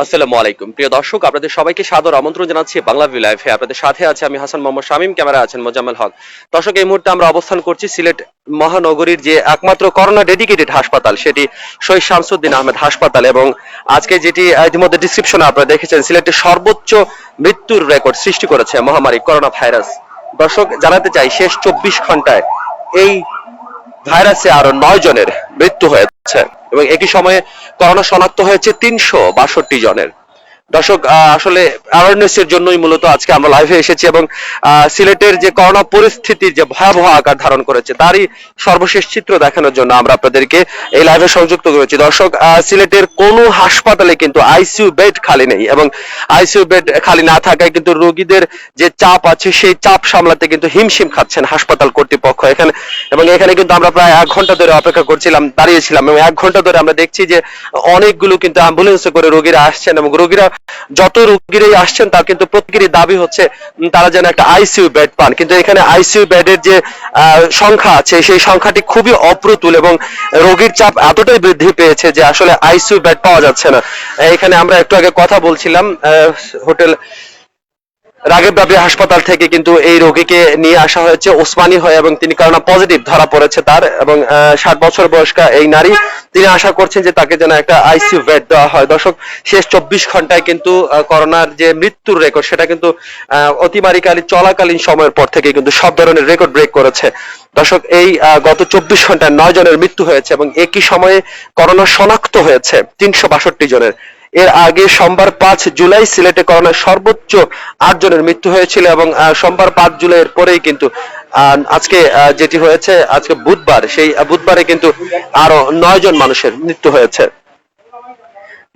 আসসালামু আলাইকুম প্রিয় দর্শক, আপনাদের সবাইকে সাদর আমন্ত্রণ জানাচ্ছি বাংলা ভিউ লাইভে। আপনাদের সাথে আছে আমি হাসান মোহাম্মদ শামীম, ক্যামেরা আছেন মোজাম্মেল হক। দর্শক, এই মুহূর্তে আমরা অবস্থান করছি সিলেট মহানগরীর যে একমাত্র করোনা ডেডিকেটেড হাসপাতাল, সেটি শহীদ শামসুদ্দিন আহমেদ হাসপাতাল। এবং আজকে যেটি ইতিমধ্যে ডিসক্রিপশনে আপনারা দেখেছেন, সিলেটের সর্বোচ্চ মৃত্যুর রেকর্ড সৃষ্টি করেছে মহামারী করোনা ভাইরাস। দর্শক, জানাতে চাই শেষ 24 ঘন্টায় এই ভাইরাসে আরো 9 জনের মৃত্যু হয়েছে এবং একই সময়ে করোনা শনাক্ত হয়েছে 362 জনের। দর্শক, আসলে অ্যাওয়ারনেস এর জন্যই মূলত আজকে আমরা লাইভে এসেছি এবং সিলেটের যে করোনা পরিস্থিতির যে ভয়াবহ আকার ধারণ করেছে তারই সর্বশেষ চিত্র দেখানোর জন্য আমরা আপনাদেরকে এই লাইভে সংযুক্ত করেছি। দর্শক, সিলেটের কোনো হাসপাতালে কিন্তু আইসিইউ বেড খালি নেই এবং আইসিইউ বেড খালি না থাকায় কিন্তু রোগীদের যে চাপ আছে সেই চাপ সামলাতে কিন্তু হিমশিম খাচ্ছেন হাসপাতাল কর্তৃপক্ষ এখানে। এবং এখানে কিন্তু আমরা প্রায় 1 ঘন্টা ধরে অপেক্ষা করছিলাম, দাঁড়িয়েছিলাম, এবং 1 ঘন্টা ধরে আমরা দেখছি যে অনেকগুলো কিন্তু অ্যাম্বুলেন্সে করে রোগীরা আসছেন এবং রোগীরা যত রোগীরাই আসছেন তার কিন্তু প্রত্যেকেরই দাবি হচ্ছে তারা যেন একটা আইসিইউ বেড পান। কিন্তু এখানে আইসিইউ বেডের যে সংখ্যা আছে সেই সংখ্যাটি খুবই অপ্রতুল এবং রোগীর চাপ এতটাই বৃদ্ধি পেয়েছে যে আসলে আইসিইউ বেড পাওয়া যাচ্ছে না। এখানে আমরা একটু আগে কথা বলছিলাম, হোটেল রাগেব রাবেয়া হাসপাতাল থেকে কিন্তু এই রোগীকে নিয়ে আসা হয়েছে ওসমানী হয়ে এবং তিনি করোনা পজিটিভ ধরা পড়েছে তার, এবং 60 বছর বয়স্কা এই নারী, তিনি আশা করছেন যে তাকে যেন একটা আইসিইউ বেড দেওয়া হয়। দর্শক, শেষ 24 ঘন্টায় কিন্তু করোনার যে মৃত্যুর রেকর্ড সেটা কিন্তু অতিমারীকালীন চলাকালীন সময়ের পর থেকে কিন্তু সব ধরনের রেকর্ড ব্রেক করেছে। দর্শক, এই গত 24 ঘন্টায় 9 জনের মৃত্যু হয়েছে এবং একই সময়ে করোনা শনাক্ত হয়েছে 362 জনের। এর আগে সোমবার 5 জুলাই সিলেটে করোনার সর্বোচ্চ 8 জনের মৃত্যু হয়েছিল এবং সোমবার 5 জুলাইয়ের পরেই কিন্তু আজকে যেটি হয়েছে, আজকে বুধবার, সেই বুধবারে কিন্তু আরো 9 জন মানুষের মৃত্যু হয়েছে।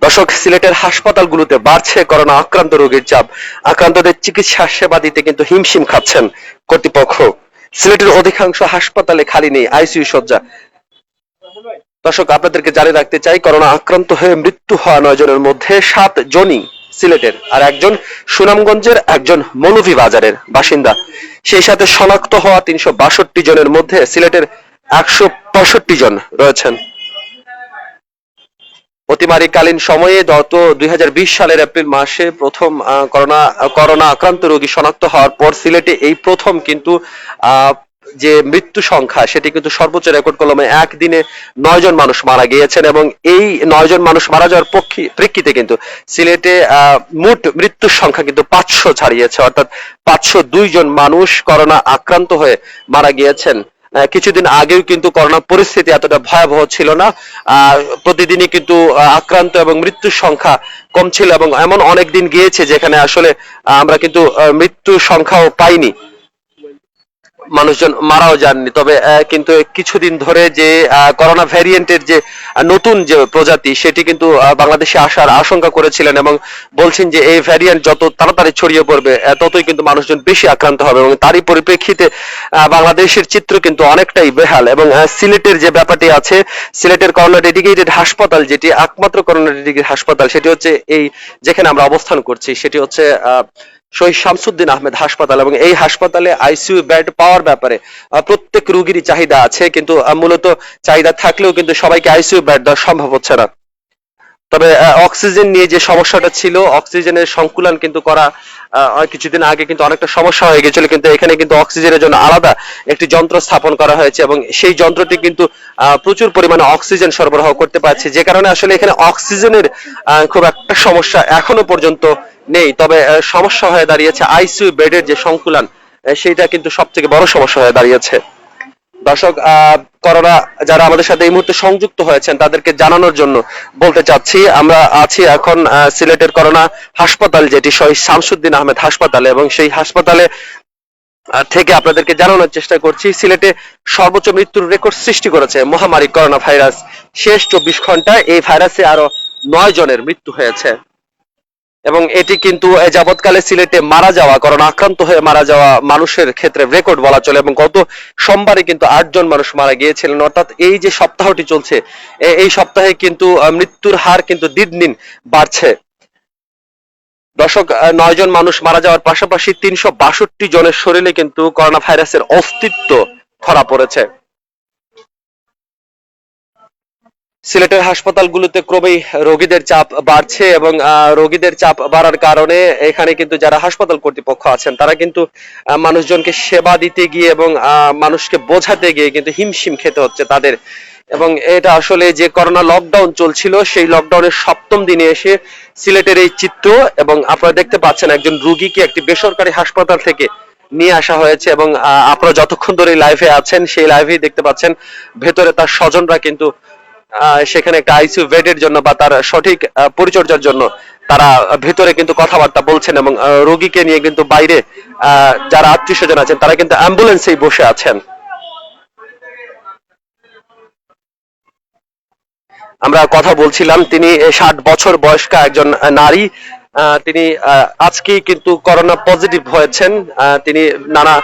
দর্শক, সিলেটের হাসপাতালগুলোতে বাড়ছে করোনা আক্রান্ত রোগীর চাপ। আক্রান্তদের চিকিৎসা সেবা দিতে কিন্তু হিমশিম খাচ্ছেন কর্তৃপক্ষ। সিলেটের অধিকাংশ হাসপাতালে খালি নেই আইসিইউ শয্যা। দর্শক, আপনাদেরকে জানিয়ে রাখতে চাই, করোনা আক্রান্ত হয়ে মৃত্যু হওয়া 9 জনের মধ্যে 7 জনই সিলেটের, আর একজন সুনামগঞ্জের, একজন মৌলভীবাজারের বাসিন্দা। সেই সাথে শনাক্ত হওয়া 362 জনের মধ্যে সিলেটের 165 জন রয়েছেন। অতিমারীকালীন সময়ে গত 2020 সালের এপ্রিল মাসে প্রথম করোনা আক্রান্ত রোগী শনাক্ত হওয়ার পর সিলেটে এই প্রথম কিন্তু যে মৃত্যু সংখ্যা সেটি কিন্তু সর্বোচ্চ রেকর্ড কলমে একদিনে 9 জন মানুষ মারা গিয়েছেন এবং এই 9 জন মানুষ মারা যাওয়ার প্রেক্ষিতে কিন্তু সিলেটে মোট মৃত্যুর সংখ্যা কিন্তু 500 ছাড়িয়েছে, অর্থাৎ 502 জন মানুষ করোনা আক্রান্ত হয়ে মারা গিয়েছেন। কিছুদিন আগেও কিন্তু করোনা পরিস্থিতি এতটা ভয়াবহ ছিল না, প্রতিদিনই কিন্তু আক্রান্ত এবং মৃত্যুর সংখ্যা কম ছিল এবং এমন অনেক দিন গিয়েছে যেখানে আসলে আমরা কিন্তু মৃত্যুর সংখ্যাও পাইনি, মানুষজন মারাও যাননি। তবে কিন্তু কিছুদিন ধরে যে করোনা ভ্যারিয়েন্টের যে নতুন যে প্রজাতি সেটি কিন্তু বাংলাদেশে আসার আশঙ্কা করেছিলেন এবং বলছেন যে এই ভ্যারিয়েন্ট যত তাড়াতাড়ি ছড়িয়ে পড়বে ততই কিন্তু মানুষজন বেশি আক্রান্ত হবে এবং তারই পরিপ্রেক্ষিতে বাংলাদেশের চিত্র কিন্তু অনেকটাই বেহাল। এবং সিলেটের যে ব্যাপারটি আছে, সিলেটের করোনা ডেডিকেটেড হাসপাতাল, যেটি একমাত্র করোনা ডেডিকেটেড হাসপাতাল, সেটি হচ্ছে এই যেখানে আমরা অবস্থান করছি, সেটি হচ্ছে শহীদ শামসুদ্দিন আহমেদ হাসপাতাল। এবং এই হাসপাতালে আইসিইউ বেড পাওয়ার ব্যাপারে প্রত্যেক রোগীরই চাহিদা আছে, কিন্তু মূলত চাহিদা থাকলেও কিন্তু সবাইকে আইসিইউ বেড দেওয়া সম্ভব হচ্ছে না। তবে অক্সিজেন নিয়ে যে সমস্যাটা ছিল, অক্সিজেনের সংকুলন কিন্তু করা কিছুদিন আগে কিন্তু অনেকটা সমস্যা হয়ে গেছিল, কিন্তু এখানে কিন্তু অক্সিজেনের জন্য আলাদা একটি যন্ত্র স্থাপন করা হয়েছে এবং সেই যন্ত্রটি কিন্তু প্রচুর পরিমাণে অক্সিজেন সরবরাহ করতে পারছে, যে কারণে আসলে এখানে অক্সিজেনের খুব একটা সমস্যা এখনো পর্যন্ত নেই। তবে সমস্যা হয়ে দাঁড়িয়েছে আইসিইউ বেডের যে সংকুলন, সেইটা কিন্তু সব থেকে বড় সমস্যা হয়ে দাঁড়িয়েছে। দর্শক, করোনা যারা আমাদের সাথে এই মুহূর্তে সংযুক্ত হয়েছেন তাদেরকে জানানোর জন্য বলতে চাচ্ছি, আমরা আছি এখন সিলেটের করোনা হাসপাতাল, যেটি শহীদ শামসুদ্দিন আহমেদ হাসপাতালে, এবং সেই হাসপাতালে থেকে আপনাদেরকে জানানোর চেষ্টা করছি সিলেটে সর্বোচ্চ মৃত্যুর রেকর্ড সৃষ্টি করেছে মহামারী করোনা ভাইরাস। শেষ 24 ঘন্টায় এই ভাইরাসে আরো 9 জনের মৃত্যু হয়েছে এবং এটি কিন্তু যাবৎকালে সিলেটে মারা যাওয়া, করোনা আক্রান্ত হয়ে মারা যাওয়া মানুষের ক্ষেত্রে রেকর্ড বলা চলে। এবং গত সোমবারে কিন্তু 8 জন মানুষ মারা গিয়েছিলেন, অর্থাৎ এই যে সপ্তাহটি চলছে এই সপ্তাহে কিন্তু মৃত্যুর হার কিন্তু দিন দিন বাড়ছে। দর্শক, 9 জন মানুষ মারা যাওয়ার পাশাপাশি 362 জনের শরীরে কিন্তু করোনা ভাইরাসের অস্তিত্ব ধরা পড়েছে। সিলেটের হাসপাতালগুলোতে ক্রমেই রোগীদের চাপ বাড়ছে এবং রোগীদের চাপ বাড়ার কারণে এখানে কিন্তু যারা হাসপাতাল কর্তৃপক্ষ আছেন তারা কিন্তু মানুষজনকে সেবা দিতে গিয়ে এবং মানুষকে বোঝাতে গিয়ে কিন্তু হিমশিম খেতে হচ্ছে তাদের। এবং এটা আসলে যে করোনা লকডাউন চলছিল সেই লকডাউনের সপ্তম দিনে এসে সিলেটের এই চিত্র, এবং আপনারা দেখতে পাচ্ছেন একজন রুগীকে একটি বেসরকারি হাসপাতাল থেকে নিয়ে আসা হয়েছে এবং আপনারা যতক্ষণ ধরে লাইভে আছেন সেই লাইভেই দেখতে পাচ্ছেন ভেতরে তার স্বজনরা কিন্তু সেখানে একটা আইসিইউ বেডের জন্য বা তার সঠিক পরিচর্যার জন্য তারা ভেতরে কিন্তু কথাবার্তা বলছেন এবং রোগীকে নিয়ে কিন্তু বাইরে যারা আত্মীয় স্বজন আছেন তারা কিন্তু অ্যাম্বুলেন্সেই বসে আছেন। আমরা কথা বলছিলাম, তিনি 60 বছর বয়স্কা একজন নারী। তিনি আজকেই কিন্তু করোনা পজিটিভ হয়েছেন। তিনি নানা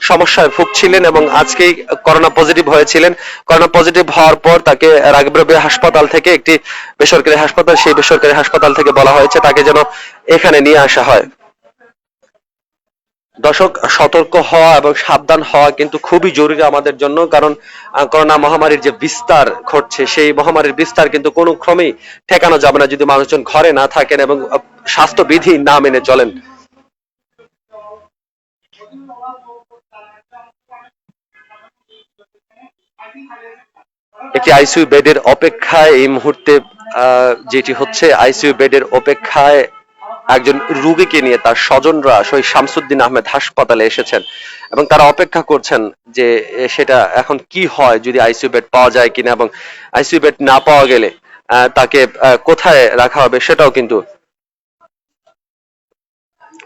সমস্যায় ভুগছিলেন এবং আজকেই করোনা পজিটিভ হয়েছিলেন। করোনা পজিটিভ হওয়ার পর তাকে রাগবিরাবের হাসপাতাল থেকে, একটি বেসরকারি হাসপাতাল, সেই বেসরকারি হাসপাতাল থেকে বলা হয়েছে তাকে যেন এখানে নিয়ে আসা হয়। দর্শক, সতর্ক হওয়া এবং সাবধান হওয়া কিন্তু খুবই জরুরি আমাদের জন্য, কারণ করোনা মহামারীর যে বিস্তার ঘটছে সেই মহামারীর বিস্তার কিন্তু কোনো ক্রমেই ঠেকানো যাবে না যদি মানুষজন ঘরে না থাকেন এবং স্বাস্থ্যবিধি না মেনে চলেন। একটি আইসিইউ বেডের অপেক্ষায় এই মুহূর্তে যেটি হচ্ছে, আইসিইউ বেডের অপেক্ষায় একজন রুগীকে নিয়ে তার স্বজনরা শহীদ শামসুদ্দিন আহমেদ হাসপাতালে এসেছেন এবং তারা অপেক্ষা করছেন যে সেটা এখন কি হয়, যদি আইসিইউ বেড পাওয়া যায় কিনা, এবং আইসিইউ বেড না পাওয়া গেলে তাকে কোথায় রাখা হবে সেটাও কিন্তু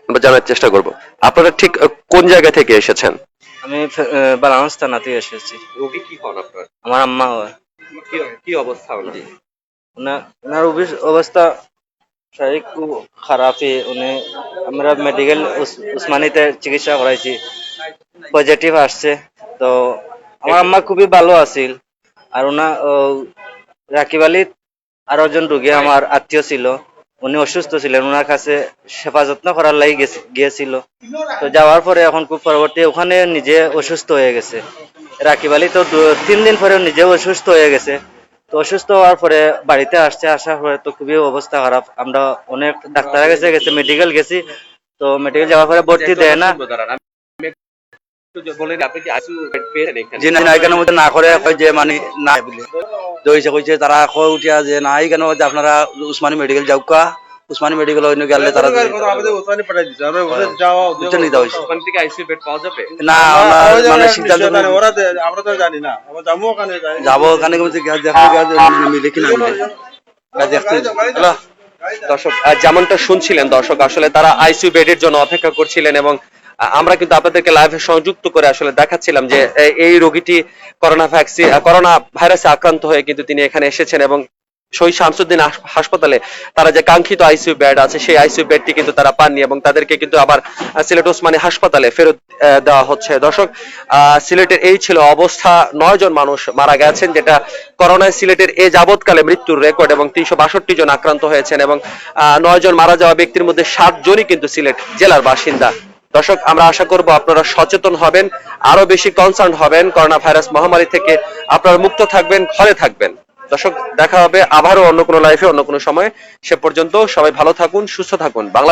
আমরা জানার চেষ্টা করব। আপনারা ঠিক কোন জায়গা থেকে এসেছেন? আমি বালাগঞ্জ থানা থেকে এসেছি। রোগী কি হন আপনার? আমার আম্মা হয়। কি কি অবস্থা ওনার? ওনার অবস্থা শারীরিক খুব খারাপই। আমরা মেডিকেল উসমানীতে চিকিৎসা করাইছি, পজিটিভ আসছে। তো আমার আম্মা খুবই ভালো আছিল। আর রাকিব আলী আরো একজন রুগী আমার আত্মীয় ছিল, উনি অসুস্থ ছিলেন, ওনার কাছে সেবা যত্ন করার লাগি গিয়েছিল। তো যাওয়ার পরে এখন খুব পরবর্তী ওখানে নিজে অসুস্থ হয়ে গেছে। রাকিব আলী তো 3 দিন পরে নিজে অসুস্থ হয়ে গেছে। তো অসুস্থ হওয়ার পরে বাড়িতে আসার পরে তো খুবই অবস্থা খারাপ। আমরা অনেক ডাক্তারের কাছে গেছি, মেডিকেল গেছি। তো মেডিকেল যাওয়ার পরে ভর্তি দেয় না। যে না এখানের মধ্যে না করে যে মানে না বলে দইছে কইছে তারা কই উঠিয়া যে না এখানে মধ্যে আপনারা উসমানী মেডিকেল যাওকা, উসমানী মেডিকেল হইনো গেলে তারা আমাদের ওখানে পাঠাই দিছে। আমরা ওখানে যাওয়া বুঝতে নিতে হইছে ওখান থেকে আইসিইউ বেড পাওয়া যাবে না। মানে সিদ্ধান্ত ওরা আমরা তো জানি না, আমরা যাবো ওখানে যাবো ওখানে মিলে কিনা দেখতে। হ্যালো দর্শক, যেমনটা শুনছিলেন দর্শক, আসলে তারা আইসিইউ বেডের জন্য অপেক্ষা করছিলেন এবং আমরা কিন্তু আপনাদেরকে লাইভে সংযুক্ত করে আসলে দেখাচ্ছিলাম যে এই রোগীটি করোনা ভাইরাসে আক্রান্ত হয়ে কিন্তু তিনি এখানে এসেছেন এবং শহীদ শামসুদ্দিন হাসপাতালে তারা যে কাঙ্ক্ষিত আইসিইউ বেড আছে সেই আইসিইউ বেডটি কিন্তু তারা পাননি এবং তাদেরকে কিন্তু আবার সিলেট ওসমানী হাসপাতালে ফেরত দেওয়া হচ্ছে। দর্শক, সিলেটের এই ছিল অবস্থা। 9 জন মানুষ মারা গেছেন, যেটা করোনায় সিলেটের এ যাবৎকালে মৃত্যুর রেকর্ড, এবং 362 জন আক্রান্ত হয়েছেন এবং 9 জন মারা যাওয়া ব্যক্তির মধ্যে 7 জনই কিন্তু সিলেট জেলার বাসিন্দা। দর্শক, আমরা আশা করব আপনারা সচেতন হবেন, আরো বেশি কনসার্ন হবেন, করোনা ভাইরাস মহামারী থেকে আপনারা মুক্ত থাকবেন, ঘরে থাকবেন। দর্শক, দেখা হবে আবারও অন্য কোনো লাইফে অন্য কোনো সময়। সে পর্যন্ত সবাই ভালো থাকুন, সুস্থ থাকুন। বাংলা